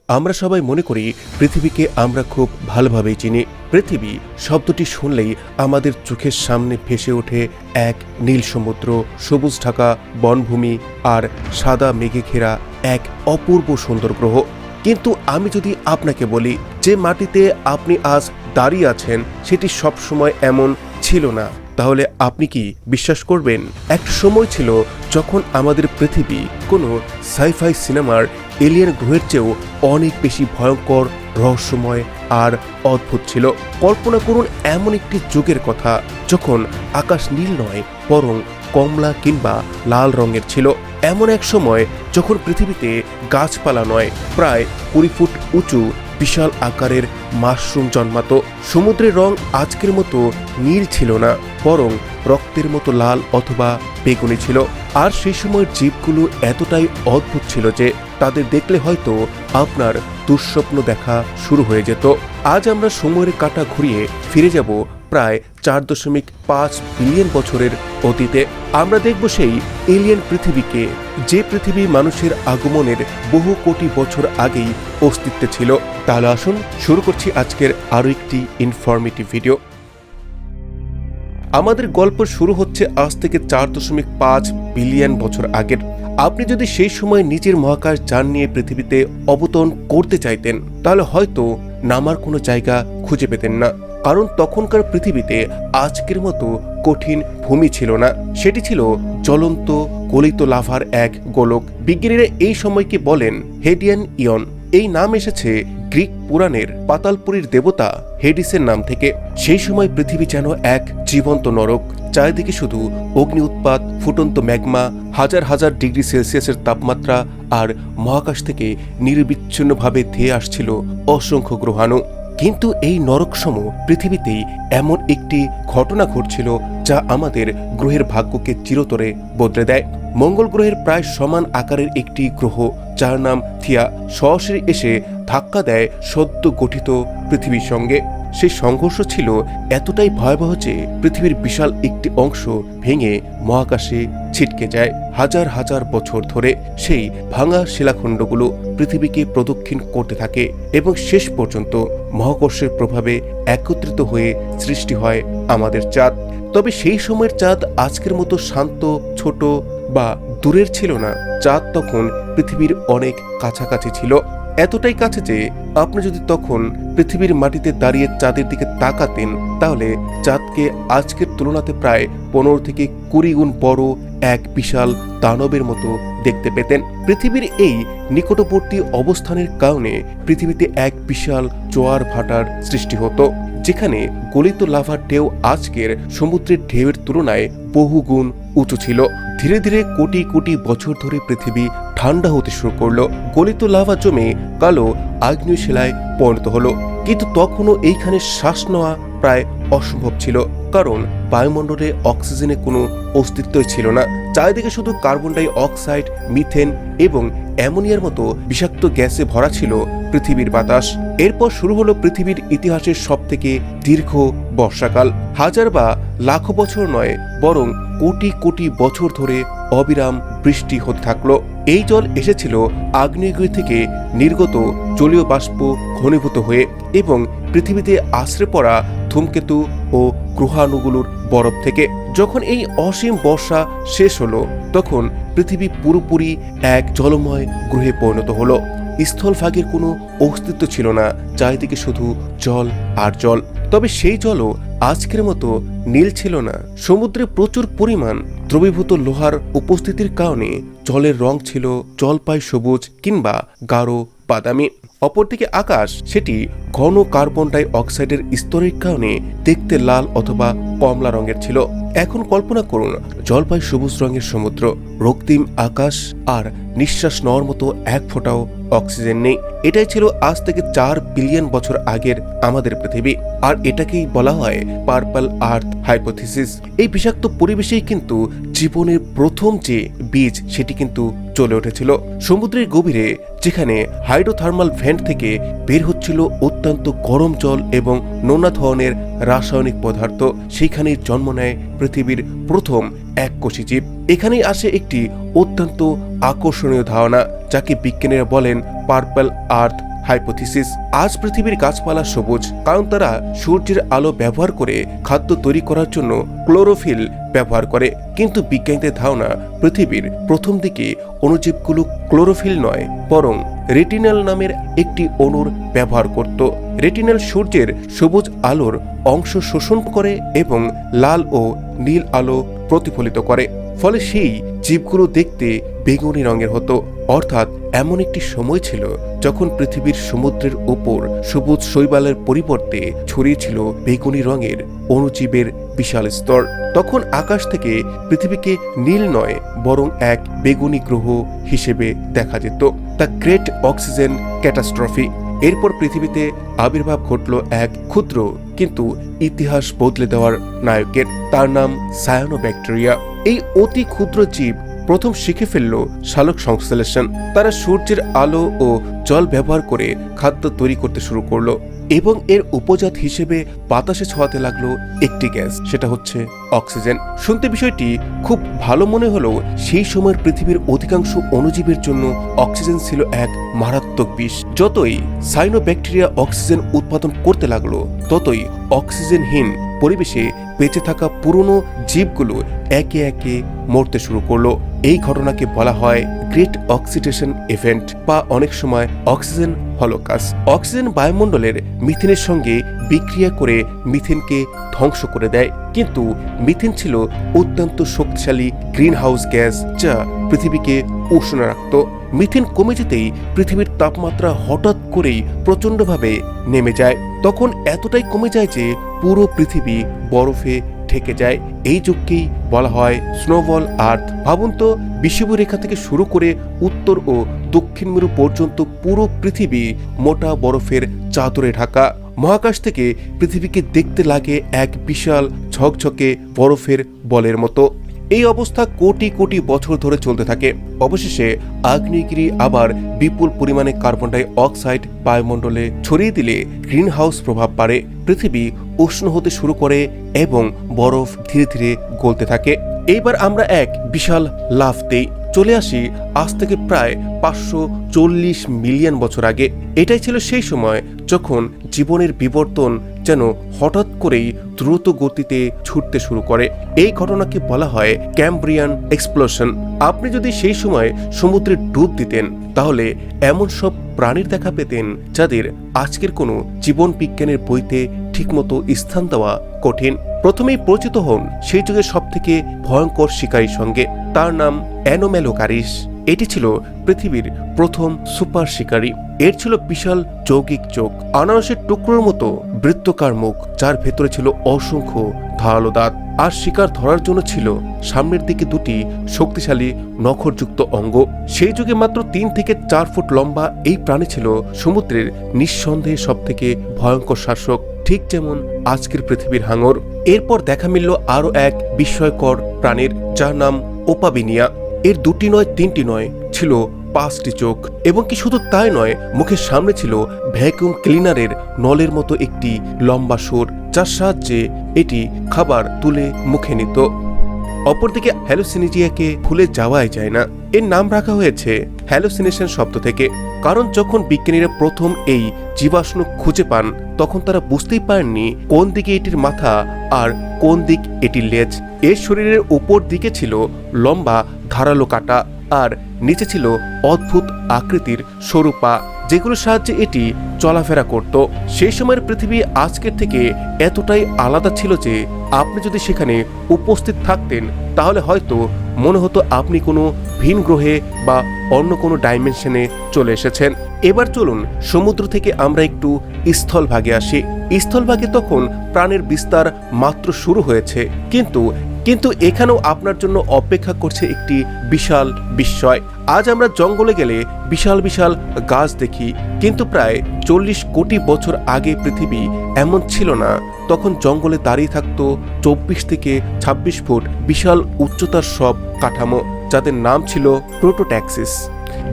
আমরা সবাই মনে করি পৃথিবীকে আমরা খুব ভালোভাবেই চিনি। পৃথিবী শব্দটি শুনলেই আমাদের চোখের সামনে ভেসে ওঠে এক নীল সমুদ্র, সবুজ ঢাকা বনভূমি আর সাদা মেঘে ঘেরা এক অপূর্ব সুন্দর গ্রহ। কিন্তু আমি যদি আপনাকে বলি যে মাটিতে আপনি আজ দাঁড়িয়ে আছেন সেটি সবসময় এমন ছিল না, তাহলে আপনি কি বিশ্বাস করবেন? একটা সময় ছিল যখন আমাদের পৃথিবী কোনো সাইফাই সিনেমার এলিয়েন গ্রহের চেয়েও অনেক বেশি ভয়ঙ্কর, রহস্যময় আর অদ্ভুত ছিল। কল্পনা করুন এমন একটি যুগের কথা যখন আকাশ নীল নয় বরং কমলা কিংবা লাল রঙের ছিল। এমন এক সময় যখন পৃথিবীতে গাছপালা নয়, প্রায় 20 ফুট উঁচু বিশাল আকারের মাশরুম জন্মাতো। সমুদ্রের রং আজকের মতো নীল ছিল না, বরং রক্তের মতো লাল অথবা বেগুনি ছিল। আর সেই সময়ের জীবগুলো এতটাই অদ্ভুত ছিল যে তাদের দেখলে হয়তো আপনার দুঃস্বপ্ন দেখা শুরু হয়ে যেত। আজ আমরা সময়ের কাঁটা ঘুরিয়ে ফিরে যাব প্রায় 4.5 বিলিয়ন বছরের অতীতে। আমরা দেখব সেই এলিয়েন পৃথিবীকে, যে পৃথিবী মানুষের আগমনের বহু কোটি বছর আগেই অস্তিত্বে ছিল। তাহলে আসুন শুরু করছি আজকের আরও একটি ইনফরমেটিভ ভিডিও। আমাদের গল্প শুরু হচ্ছে আজ থেকে 4.5 বিলিয়ন বছর আগের। আপনি যদি সেই সময় নিজের মহাকাশ যান নিয়ে পৃথিবীতে অবতরণ করতে চাইতেন, তাহলে হয়তো নামার কোনো জায়গা খুঁজে পেতেন না, কারণ তখনকার পৃথিবীতে আজকের মতো কঠিন ভূমি ছিল না। সেটি ছিল জ্বলন্ত গলিত লাভার এক গোলক। বিজ্ঞানীরা এই সময়কে বলেন হেডিয়ান ইয়ন। এই নাম এসেছে গ্রিক পুরাণের পাতালপুরীর দেবতা হেডিসের নাম থেকে। সেই সময় পৃথিবী যেন এক জীবন্ত নরক। চারিদিকে শুধু অগ্নি উৎপাত, ফুটন্ত ম্যাগমা, হাজার হাজার ডিগ্রি সেলসিয়াসের তাপমাত্রা, আর মহাকাশ থেকে নিরবিচ্ছিন্নভাবে ধেয়ে আসছিল অসংখ্য গ্রহাণু। কিন্তু এই নরকসম পৃথিবীতেই এমন একটি ঘটনা ঘটছিল যা আমাদের গ্রহের ভাগ্যকে চিরতরে বদলে দেয়। মঙ্গল গ্রহের প্রায় সমান আকারের একটি গ্রহ, যার নাম থিয়া, সরাসরি এসে ধাক্কা দেয় সদ্য গঠিত পৃথিবীর সঙ্গে। সেই সংঘর্ষ ছিল এতটাই ভয়াবহ যে পৃথিবীর বিশাল একটি অংশ ভেঙে মহাকাশে ছিটকে যায়। হাজার হাজার বছর ধরে সেই ভাঙা শিলাখণ্ডগুলো পৃথিবীকে প্রদক্ষিণ করতে থাকে এবং শেষ পর্যন্ত মহাকর্ষের প্রভাবে একত্রিত হয়ে সৃষ্টি হয় আমাদের চাঁদ। তবে সেই সময়ের চাঁদ আজকের মতো শান্ত, ছোট বা দূরের ছিল না। চাঁদ তখন পৃথিবীর অনেক কাছাকাছি ছিল, এতটাই কাছে যে আপনি যদি তখন পৃথিবীর মাটিতে দাঁড়িয়ে চাঁদের দিকে তাকাতেন, তাহলে চাঁদকে আজকের তুলনাতে প্রায় 15 থেকে 20 গুণ বড় এক বিশাল দানবের মতো দেখতে পেতেন। পৃথিবীর এই নিকটবর্তী অবস্থানের কারণে পৃথিবীতে এক বিশাল জোয়ার ভাটার সৃষ্টি হতো, যেখানে গলিত লাভার ঢেউ আজকের সমুদ্রের ঢেউয়ের তুলনায় বহুগুণ উঁচু ছিল। ধীরে ধীরে কোটি কোটি বছর ধরে পৃথিবী ঠান্ডা হতে শুরু করলো। গলিত লাভা জমে কালো আগ্নেয় শিলায় পরিণত হলো। কিন্তু তখনও এইখানে শ্বাস নেওয়া প্রায় অসম্ভব ছিল, কারণ বায়ুমণ্ডলে অক্সিজেনের কোনো অস্তিত্বই ছিল না। চারিদিকে শুধু কার্বন ডাই অক্সাইড, মিথেন এবং অ্যামোনিয়ার মতো বিষাক্ত গ্যাসে ভরা ছিল পৃথিবীর বাতাস। এরপর শুরু হলো পৃথিবীর ইতিহাসের সবথেকে দীর্ঘ বর্ষাকাল। হাজার বা লাখো বছর নয়, বরং কোটি কোটি বছর ধরে অবিরাম বৃষ্টি হতে থাকলো। এই জল এসেছিল আগ্নেয়গিরি থেকে নির্গত জলীয় বাষ্প ঘনীভূত হয়ে এবং পৃথিবীতে আশ্রে পড়া ধূমকেতু ও গ্রহাণুগুলোর বরফ থেকে। যখন এই অসীম বর্ষা শেষ হলো, তখন পৃথিবী পুরোপুরি এক জলময় গ্রহে পরিণত হলো। স্থলভাগের কোনো অস্তিত্ব ছিল না, চারিদিকে শুধু জল আর জল। তবে সেই জলও আজকের মতো নীল ছিল না। সমুদ্রে প্রচুর পরিমাণ দ্রবীভূত লোহার উপস্থিতির কারণে জলের রং ছিল জলপাই সবুজ কিংবা গাঢ় বাদামি। অপরদিকে আকাশ, সেটি ঘন কার্বন ডাই অক্সাইডের স্তরের কারণে দেখতে লাল অথবা কমলা রঙের ছিল। এখন কল্পনা করুন জলপাই সবুজ রঙের সমুদ্র, রক্তিম আকাশ আর নিঃশ্বাস নেওয়ার মতো এক ফোঁটাও অক্সিজেন নেই। এটাই ছিল আজ থেকে 4 বিলিয়ন বছর আগের আমাদের পৃথিবী, আর এটাকেই বলা হয় পার্পল আর্থ হাইপোথিসিস। এই বিষাক্ত পরিবেশেই কিন্তু জীবনের প্রথম যে বীজ সেটি কিন্তু চলে উঠেছিল। সমুদ্রের গভীরে, যেখানে হাইড্রোথার্মাল ভেন্ট থেকে বের হচ্ছিল অত্যন্ত গরম জল এবং নোনা ধরনের রাসায়নিক পদার্থ, সেইখানেই জন্ম নেয় পৃথিবীর প্রথম এককোষী জীব। এখানেই আসে একটি অত্যন্ত আকর্ষণীয় ধারণা যাকে বিজ্ঞানীরা বলেন পার্পল আর্থ হাইপোথিসিস। আজ পৃথিবীর গাছপালা সবুজ কারণ তারা সূর্যের আলো ব্যবহার করে খাদ্য তৈরি করার জন্য ক্লোরোফিল ব্যবহার করে। কিন্তু বিজ্ঞানীদের ধারণা পৃথিবীর প্রথম দিকে অণুজীবগুলো ক্লোরোফিল নয় বরং রেটিনাল নামের একটি অণুর ব্যবহার করত। রেটিনাল সূর্যের সবুজ আলোর অংশ শোষণ করে এবং লাল ও নীল আলো প্রতিফলিত করে, ফলে সেই জীবগুলো দেখতে বেগুনি রঙের হতো। অর্থাৎ এমন একটি সময় ছিল যখন পৃথিবীর সমুদ্রের উপর সবুজ শৈবালের পরিবর্তে ছড়িয়েছিল বেগুনি রঙের অণুজীবের বিশাল স্তর। তখন আকাশ থেকে পৃথিবীকে নীল নয় বরং এক বেগুনি গ্রহ হিসেবে দেখা যেত। The great oxygen catastrophe. এরপর পৃথিবীতে আবির্ভাব ঘটল এক ক্ষুদ্র কিন্তু ইতিহাস বদলে দেওয়ার নায়কের। তার নাম সায়ানোব্যাকটেরিয়া। এই অতি ক্ষুদ্র জীব প্রথম শিখে ফেলল সালোক সংশ্লেষণ। তারা সূর্যের আলো ও জল ব্যবহার করে খাদ্য তৈরি করতে শুরু করলো এবং এর উপজাত হিসেবে বাতাসে ছড়াতে লাগলো একটি গ্যাস, সেটা হচ্ছে অক্সিজেন। শুনতে বিষয়টি খুব ভালো মনে হলেও সেই সময়ের পৃথিবীর অধিকাংশ অণুজীবের জন্য অক্সিজেন ছিল এক মারাত্মক বিষ। যতই সায়ানোব্যাকটেরিয়া অক্সিজেন উৎপাদন করতে লাগলো ততই অক্সিজেনহীন পরিবেশে বেঁচে থাকা পুরনো জীবগুলো একে একে মরতে শুরু করলো। এই ঘটনাকে বলা হয় গ্রেট অক্সিডেশন ইভেন্ট বা অনেক সময় অক্সিজেন হলোকাস্ট। অক্সিজেন বায়ুমণ্ডলের মিথেনের সঙ্গে বিক্রিয়া করে মিথেনকে ধ্বংস করে দেয়, কিন্তু মিথেন ছিল অত্যন্ত শক্তিশালী গ্রিনহাউস গ্যাস যা পৃথিবীকে উষ্ণ রাখত। মিথেন কমে যেতেই পৃথিবীর তাপমাত্রা হঠাৎ করেই প্রচণ্ডভাবে নেমে যায়। তখন এতটাই কমে যায় যে পুরো পৃথিবী বরফে ঢেকে যায়। এই যুগকেই বলা হয় স্নোবল আর্থ। ভাবুন তো, বিষুবীয় রেখা থেকে শুরু করে উত্তর ও দক্ষিণ মেরু পর্যন্ত পুরো পৃথিবী মোটা বরফের চাদরে ঢাকা। মহাকাশ থেকে পৃথিবীকে দেখতে লাগে এক বিশাল ঝকঝকে বরফের বলের মতো। এই অবস্থা কোটি কোটি বছর ধরে চলতে থাকে। অবশেষে আগ্নেয়গিরি আবার বিপুল পরিমাণে কার্বন ডাই অক্সাইড বায়ুমণ্ডলে ছড়িয়ে দিলে গ্রিনহাউস প্রভাব বাড়ে, পৃথিবী উষ্ণ হতে শুরু করে এবং বরফ ধীরে ধীরে গলতে থাকে। এইবার আমরা এক বিশাল লাফ দেই, চলে আসি আজ থেকে প্রায় 540 মিলিয়ন বছর আগে। এটাই ছিল সেই সময় যখন জীবনের বিবর্তন যেন হঠাৎ করেই দ্রুত গতিতে ছুটতে শুরু করে। এই ঘটনাকে বলা হয় ক্যাম্ব্রিয়ান এক্সপ্লোশন। আপনি যদি সেই সময় সমুদ্রে ডুব দিতেন তাহলে এমন সব প্রাণীর দেখা পেতেন যাদের আজকের কোনো জীবন বিজ্ঞানের বইতে ঠিকমতো স্থান দেওয়া কঠিন। প্রথমেই পরিচিত হন সেই যুগের সবথেকে ভয়ঙ্কর শিকারীর সঙ্গে। তার নাম অ্যানোমেলোকারিস। এটি ছিল পৃথিবীর প্রথম সুপার শিকারী। এর ছিল বিশাল যৌগিক চোখ, আনারসের টুকরোর মতো বৃত্তাকার মুখ যার ভেতরে ছিল অসংখ্য ধারালো দাঁত, আর শিকার ধরার জন্য ছিল সামনের দিকে দুটি শক্তিশালী নখরযুক্ত অঙ্গ। সেই যুগে মাত্র 3 থেকে 4 ফুট লম্বা এই প্রাণী ছিল সমুদ্রের নিঃসন্দেহে সবথেকে ভয়ঙ্কর শাসক, ঠিক যেমন আজকের পৃথিবীর হাঙর। এরপর দেখা মিলল আরো এক বিস্ময়কর প্রাণীর, যার নাম ওপাবিনিয়া। এর 2টি নয় 3টি নয়, ছিল 5টি চোখ, এবং কি শুধু তাই নয়, মুখের সামনে ছিল ভ্যাকুয়াম ক্লিনারের নলের মতো একটি লম্বা সুর, যার সাহায্যে এটি খাবার তুলে মুখে নিত। অপরদিকে হ্যালুসিনেজিয়াকে ভুলে যাওয়াই যায় না। এর নাম রাখা হয়েছে হ্যালুসিনেশন শব্দ থেকে, কারণ যখন বিজ্ঞানীরা প্রথম এই জীবাশ্ম খুঁজে পান তখন তারা বুঝতেই পারেননি কোন দিকে এটির মাথা আর কোন দিক এটির লেজ। এর শরীরের উপর দিকে ছিল লম্বা ধারালো কাটা আর নিচে ছিল অদ্ভুত আকৃতির সরু পা, যেগুলোর সাহায্যে এটি চলাফেরা করত। সেই সময়ের পৃথিবী আজকের থেকে এতটাই আলাদা ছিল যে আপনি যদি সেখানে উপস্থিত থাকতেন তাহলে হয়তো মনে হতো আপনি কোনো ভিন গ্রহে বা অন্য কোনো ডাইমেনশনে চলে এসেছেন। এবার চলুন সমুদ্র থেকে আমরা একটু স্থলভাগে আসি। স্থলভাগে তখন প্রাণের বিস্তার মাত্র শুরু হয়েছে, কিন্তু এখানেও আপনার জন্য অপেক্ষা করছে একটি বিশাল বিস্ময়। আজ আমরা জঙ্গলে গেলে বিশাল বিশাল গাছ দেখি, কিন্তু প্রায় 40 কোটি বছর আগে পৃথিবী এমন ছিল না। তখন জঙ্গলে দাঁড়িয়ে থাকতো 24 থেকে 26 ফুট বিশাল উচ্চতার সব কাঠামো, যাদের নাম ছিল প্রোটোট্যাক্সিস।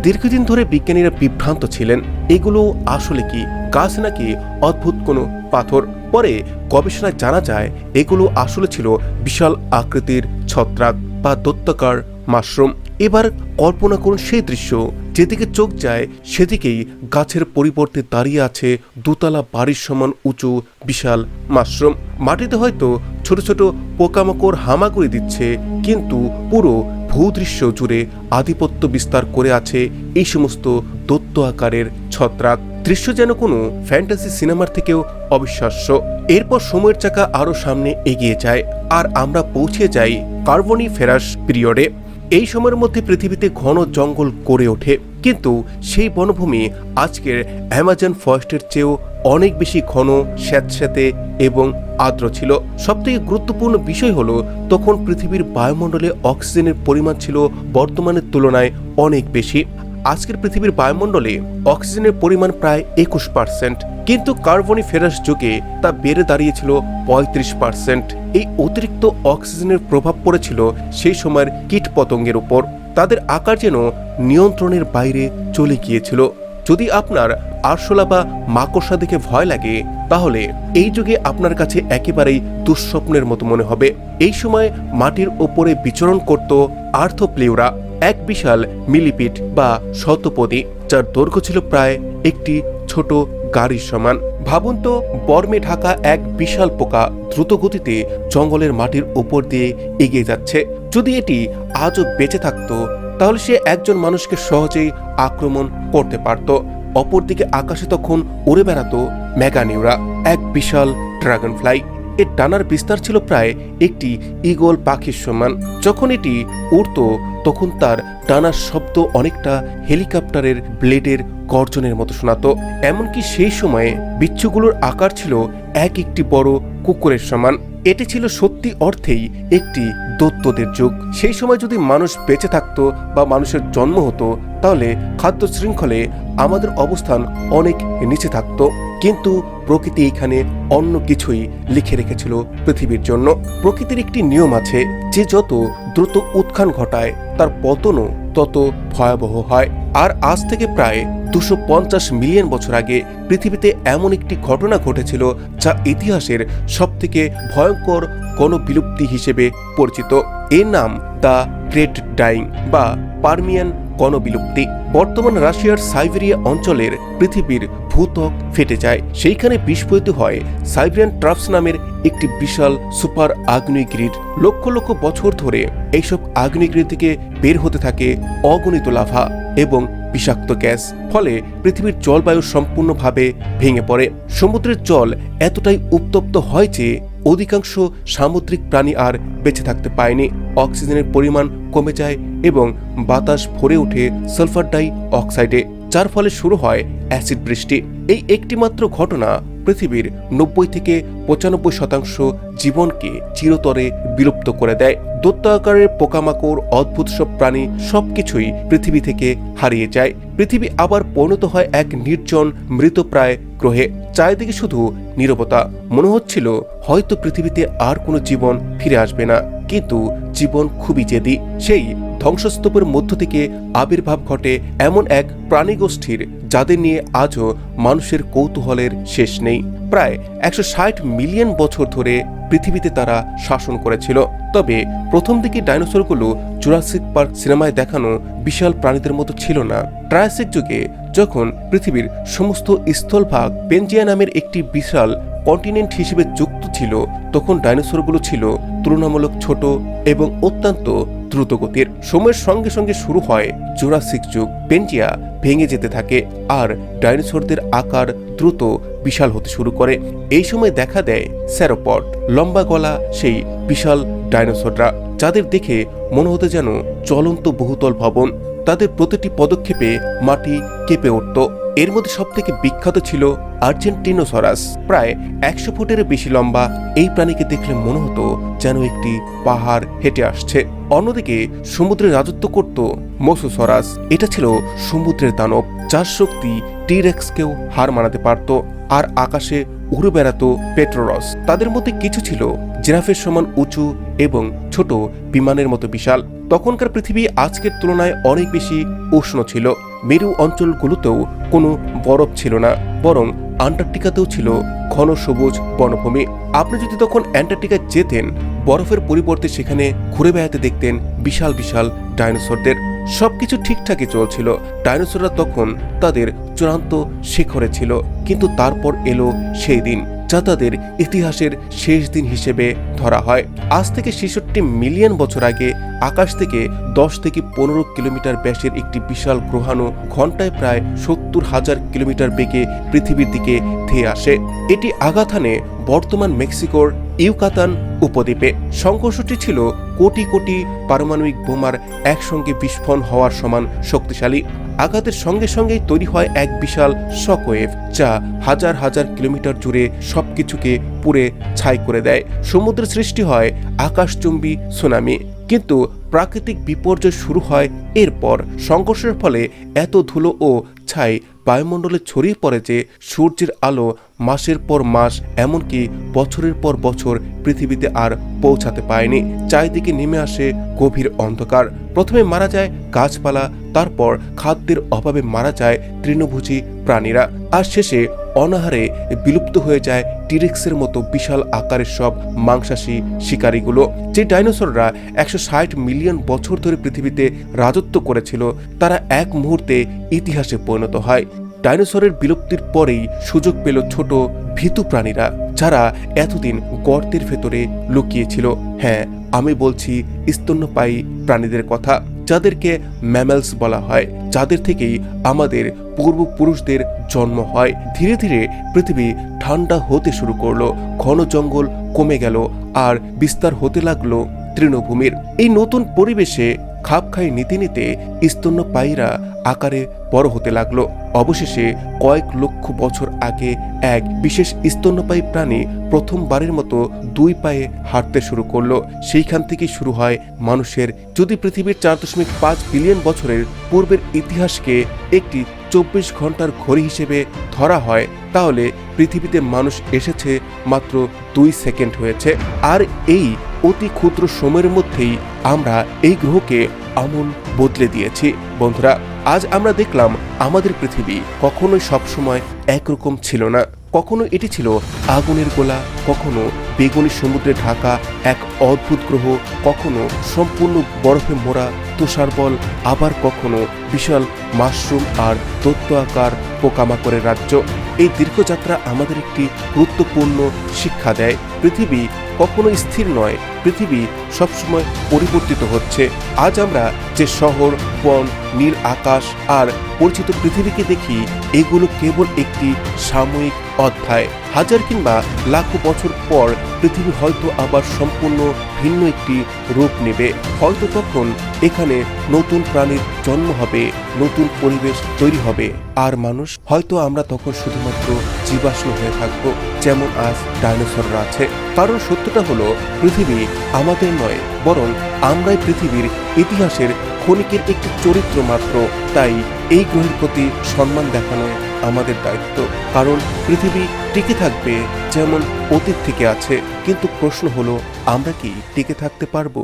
দীর্ঘদিন ধরে বিজ্ঞানীরা বিভ্রান্ত ছিলেন, এগুলো আসলে কি, গাছ নাকি অদ্ভুত কোনো পাথর। পরে গবেষণায় জানা যায় এগুলো আসলে ছিল বিশাল আকৃতির ছত্রাক বা দৈত্যাকার মাশরুম। এবার কল্পনা করুন সেই দৃশ্য, যেদিকে চোখ যায় সেদিকেই গাছের পরিবর্তে দাঁড়িয়ে আছে দোতলা বাড়ির সমান উঁচু বিশাল মাশরুম। মাটিতে হয়তো ছোট ছোট পোকামাকড় হামাগুড়ি দিচ্ছে, কিন্তু পুরো ভূদৃশ্য জুড়ে আধিপত্য বিস্তার করে আছে এই সমস্ত দৈত্য আকারের ছত্রাক। দৃশ্য যেন কোনো ফ্যান্টাসি সিনেমার থেকেও অবিশ্বাস্য। এরপর সময়ের চাকা আরো সামনে এগিয়ে যায় আর আমরা পৌঁছে যাই কার্বনিফেরাস পিরিয়ডে। এই সময়ের মধ্যে পৃথিবীতে ঘন জঙ্গল গড়ে ওঠে, কিন্তু সেই বনভূমি আজকের অ্যামাজন ফরেস্টের চেয়েও অনেক বেশি ঘন, স্যাঁতস্যাঁতে এবং আর্দ্র ছিল। সবথেকে গুরুত্বপূর্ণ বিষয় হলো তখন পৃথিবীর বায়ুমণ্ডলে অক্সিজেনের পরিমাণ ছিল বর্তমানের তুলনায় অনেক বেশি। আজকের পৃথিবীর বায়ুমণ্ডলে অক্সিজেনের পরিমাণ প্রায় 21%, কিন্তু কার্বনিফেরাস যুগে তা বেড়ে দাঁড়িয়েছিল 35%। এই অতিরিক্ত অক্সিজেনের প্রভাব পড়েছিল সেই সময়ের কীটপতঙ্গের উপর। তাদের আকার যেন নিয়ন্ত্রণের বাইরে চলে গিয়েছিল। যদি আপনার আরশোলা বা মাকড়সা দেখে ভয় লাগে, তাহলে এই যুগে আপনার কাছে একেবারেই দুঃস্বপ্নের মতো মনে হবে। এই সময় মাটির ওপরে বিচরণ করত আর্থোপ্লিউরা, এক বিশাল মিলিপিড বা শতপদী, যার দৈর্ঘ্য ছিল প্রায় একটি ছোট গাড়ির সমান। ভাবুন তো, বর্মে ঢাকা এক বিশাল পোকা দ্রুত গতিতে জঙ্গলের মাটির উপর দিয়ে এগিয়ে যাচ্ছে। যদি এটি আজও বেঁচে থাকতো, তাহলে সে একজন মানুষকে সহজেই আক্রমণ করতে পারত। অপরদিকে আকাশে তখন উড়ে বেড়াতো ম্যাগানিউরা, এক বিশাল ড্রাগন ফ্লাই। এর ডানার বিস্তার ছিল প্রায় একটি ঈগল পাখির সমান। যখন এটি উড়ত, তখন তার ডানার শব্দ অনেকটা হেলিকপ্টারের ব্লেডের গর্জনের মতো শোনাতো। এমনকি সেই সময়ে বিচ্ছুগুলোর আকার ছিল একটি বড় কুকুরের সমান। এটি ছিল সত্যি অর্থেই একটি দৈত্যদের যুগ। সেই সময় যদি মানুষ বেঁচে থাকতো বা মানুষের জন্ম হতো, তাহলে খাদ্য শৃঙ্খলে আমাদের অবস্থান অনেক নিচে থাকতো। কিন্তু প্রকৃতি এখানে অন্য কিছুই লিখে রেখেছিল পৃথিবীর জন্য। প্রকৃতির একটি নিয়ম আছে যে যত দ্রুত উত্থান ঘটায়, তার পতনও তত ভয়াবহ হয়। আর আজ থেকে প্রায় 250 মিলিয়ন বছর আগে পৃথিবীতে এমন একটি ঘটনা ঘটেছিল যা ইতিহাসের সবথেকে ভয়ঙ্কর গণবিলুপ্তি হিসেবে পরিচিত। এর নাম দ্য গ্রেট ডাইং বা পার্মিয়ান গণবিলুপ্তি। বর্তমান রাশিয়ার সাইবেরিয়া অঞ্চলের পৃথিবীর ভূত্বক ফেটে যায়। সেইখানে বিস্ফোরিত হয় সাইবেরিয়ান ট্রাফস নামের একটি বিশাল সুপার আগ্নেয়গিরি। লক্ষ লক্ষ বছর ধরে এইসব আগ্নেয়গিরি থেকে বের হতে থাকে অগণিত লাভা এবং বিষাক্ত গ্যাস। ফলে পৃথিবীর জলবায়ু সম্পূর্ণভাবে ভেঙে পড়ে। সমুদ্রের জল এতটাই উত্তপ্ত হয় যে অধিকাংশ সামুদ্রিক প্রাণী আর বেঁচে থাকতে পায়নি। অক্সিজেনের পরিমাণ কমে যায় এবং বাতাস ভরে ওঠে সালফার ডাই অক্সাইডে, যার ফলে শুরু হয় অ্যাসিড বৃষ্টি। এই একটিমাত্র ঘটনা পৃথিবীর 90 থেকে 95% জীবনকে চিরতরে বিলুপ্ত করে দেয়। দৈত্য আকারের পোকামাকড়, অদ্ভুত সব প্রাণী সবকিছুই পৃথিবী থেকে হারিয়ে যায়। পৃথিবী আবার পরিণত হয় এক নির্জন মৃতপ্রায় গ্রহে। চারিদিকে শুধু নীরবতা। মনে হচ্ছিল হয়তো পৃথিবীতে আর কোনো জীবন ফিরে আসবে না। কিন্তু জীবন খুবই জেদি। সেই ধ্বংসস্তূপের মধ্য থেকে আবির্ভাব ঘটে এমন এক প্রাণীগোষ্ঠীর যাদের নিয়ে আজও মানুষের কৌতূহলের শেষ নেই। প্রায় 160 মিলিয়ন বছর ধরে পৃথিবীতে তারা শাসন করেছিল। তবে প্রথম দিকে ডাইনোসরগুলো জুরাসিক পার্ক সিনেমায় দেখানো বিশাল প্রাণীদের মতো ছিল না। ট্রায়াসিক যুগে যখন পৃথিবীর সমস্ত স্থলভাগ পেনজিয়া নামের একটি বিশাল কন্টিনেন্ট হিসেবে যুক্ত ছিল, তখন ডাইনোসরগুলো ছিল তুলনামূলক ছোট এবং অত্যন্ত দ্রুতগতির। সময়ের সঙ্গে সঙ্গে শুরু হয় জুরাসিক যুগ। পেনজিয়া ভেঙে যেতে থাকে আর ডাইনোসরদের আকার দ্রুত বিশাল হতে শুরু করে। এই সময় দেখা দেয় স্যারোপড, লম্বা গলা সেই বিশাল ডাইনোসররা, যাদের দেখে মনে হতে যেন চলন্ত বহুতল ভবন। তাদের প্রতিটি পদক্ষেপে মাটি কেঁপে উঠত। এর মধ্যে সবথেকে বিখ্যাত ছিল আর্জেন্টিনোসরাস, প্রায় 100 ফুটের বেশি লম্বা। এই প্রাণীকে দেখলে মনে হতো যেন একটি পাহাড় হেঁটে আসছে। অন্যদিকে সমুদ্রে রাজত্ব করত মোসোসরাস। এটা ছিল সমুদ্রের দানব, যার শক্তি টিরেক্সকেও হার মানাতে পারত। আর আকাশে উড়ে বেড়াতো পেট্রোরস। তাদের মধ্যে কিছু ছিল জিরাফের সমান উঁচু এবং ছোট বিমানের মতো বিশাল। তখনকার পৃথিবী আজকের তুলনায় অনেক বেশি উষ্ণ ছিল। মেরু অঞ্চলগুলোতেও কোনো বরফ ছিল না, বরং আন্টার্কটিকাতেও ছিল ঘন সবুজ বনভূমি। আপনি যদি তখন অ্যান্টার্কটিকায় যেতেন, বরফের পরিবর্তে সেখানে ঘুরে বেড়াতে দেখতেন বিশাল বিশাল ডাইনোসরদের। সবকিছু ঠিকঠাকই চলছিল। ডাইনোসররা তখন তাদের চূড়ান্ত শিখরে ছিল, কিন্তু তারপর এলো সেই দিন যা তাদের ইতিহাসের শেষ দিন হিসেবে ধরা হয়। আজ থেকে 66 মিলিয়ন বছর আগে আকাশ থেকে 10 থেকে 15 কিলোমিটার ব্যাসের একটি বিশাল গ্রহাণু ঘন্টায় প্রায় 70,000 কিলোমিটার বেগে পৃথিবীর দিকে ধেয়ে আসে। এটি আঘাত হানে বর্তমান মেক্সিকোর ইউকাতান উপদ্বীপে। সংঘর্ষটি ছিল কোটি কোটি পারমাণবিক বোমার একসঙ্গে বিস্ফোরণ হওয়ার সমান শক্তিশালী। আঘাতের সঙ্গে সঙ্গেই তৈরি হয় এক বিশাল শকওয়েভ, যা হাজার হাজার কিলোমিটার জুড়ে সবকিছুকে পুড়ে ছাই করে দেয়। সমুদ্রে সৃষ্টি হয় আকাশচুম্বী সুনামি। কিন্তু প্রাকৃতিক বিপর্যয় শুরু হয় এরপর। সংঘর্ষের ফলে এত ধুলো ও ছাই বায়ুমণ্ডলে ছড়িয়ে পড়ে যে সূর্যের আলো মাসের পর মাস, এমনকি বছরের পর বছর পৃথিবীতে আর পৌঁছাতে পারেনি। চারিদিকে নেমে আসে গভীর অন্ধকার। প্রথমে মারা যায় গাছপালা, তারপর খাদ্যের অভাবে মারা যায় তৃণভোজী প্রাণীরা, আর শেষে অনাহারে বিলুপ্ত হয়ে যায় টিরেক্সের মতো বিশাল আকারের সব মাংসাশী শিকারীগুলো। যে ডাইনোসররা 160 মিলিয়ন বছর ধরে পৃথিবীতে রাজত্ব করেছিল, তারা এক মুহূর্তে ইতিহাসে পরিণত হয়। ডাইনোসরের বিলুপ্তির পরেই সুযোগ পেল ছোট ভীতু প্রাণীরা, যারা এতদিন গর্তের ভেতরে লুকিয়েছিল। হ্যাঁ, আমি বলছি স্তন্যপায়ী প্রাণীদের কথা, যাদেরকে ম্যামেলস বলা হয়, যাদের থেকেই আমাদের পূর্বপুরুষদের জন্ম হয়। ধীরে ধীরে পৃথিবী ঠান্ডা হতে শুরু করলো, ঘন জঙ্গল কমে গেল, আর বিস্তার হতে লাগলো তৃণভূমির। এই নতুন পরিবেশে খাপ খাই নিতে নিতে স্তন্যপায়ীরা আকারে বড় হতে লাগলো। অবশেষে কয়েক লক্ষ বছর আগে এক বিশেষ স্তন্যপায়ী প্রাণী প্রথমবারের মতো দুই পায়ে হাঁটতে শুরু করলো। সেইখান থেকেই শুরু হয় মানুষের। যদি পৃথিবীর 4.5 বিলিয়ন বছরের পূর্বের ইতিহাসকে একটি 24 ঘন্টার ঘড়ি হিসেবে ধরা হয়, তাহলে পৃথিবীতে মানুষ এসেছে মাত্র 2 সেকেন্ড হয়েছে। আর এই অতি ক্ষুদ্র সময়ের মধ্যেই আমরা এই গ্রহকে আমূল বদলে দিয়েছি। বন্ধুরা, আজ আমরা দেখলাম আমাদের পৃথিবী কখনোই সবসময় একরকম ছিল না। কখনো এটি ছিল আগুনের গোলা, কখনো বেগুনি সমুদ্রে ঢাকা এক অদ্ভুত গ্রহ, কখনো সম্পূর্ণ বরফে মোড়া তুষারবল, আবার কখনো বিশাল মাশরুম আর দৈত্য আকার পোকামাকড়ের রাজ্য। এই দীর্ঘযাত্রা আমাদের একটি গুরুত্বপূর্ণ শিক্ষা দেয়। পৃথিবী কখনো স্থির নয়, পৃথিবী সবসময় পরিবর্তিত হচ্ছে। আজ আমরা যে শহর, বন, নীল আকাশ আর পরিচিত পৃথিবীকে দেখি, এগুলো কেবল একটি সাময়িক অধ্যায়। হাজার কিংবা লাখো বছর পর পৃথিবী হয়তো আবার সম্পূর্ণ ভিন্ন একটি রূপ নেবে। হয়তো তখন এখানে নতুন প্রাণীর জন্ম হবে, নতুন পরিবেশ তৈরি হবে, আর মানুষ হয়তো আমরা তখন শুধুমাত্র জীবাশ্ম হয়ে থাকবো, যেমন আজ ডাইনোসররা আছে। কারণ সত্যটা হলো, পৃথিবী আমাদের নয়, বরং আমরাই পৃথিবীর ইতিহাসের ক্ষণিকের একটি চরিত্র মাত্র। তাই এই গ্রহের প্রতি সম্মান দেখানো আমাদের দায়িত্ব। কারণ পৃথিবী টিকে থাকবে যেমন অতীত থেকে আছে, কিন্তু প্রশ্ন হলো, আমরা কি টিকে থাকতে পারবো?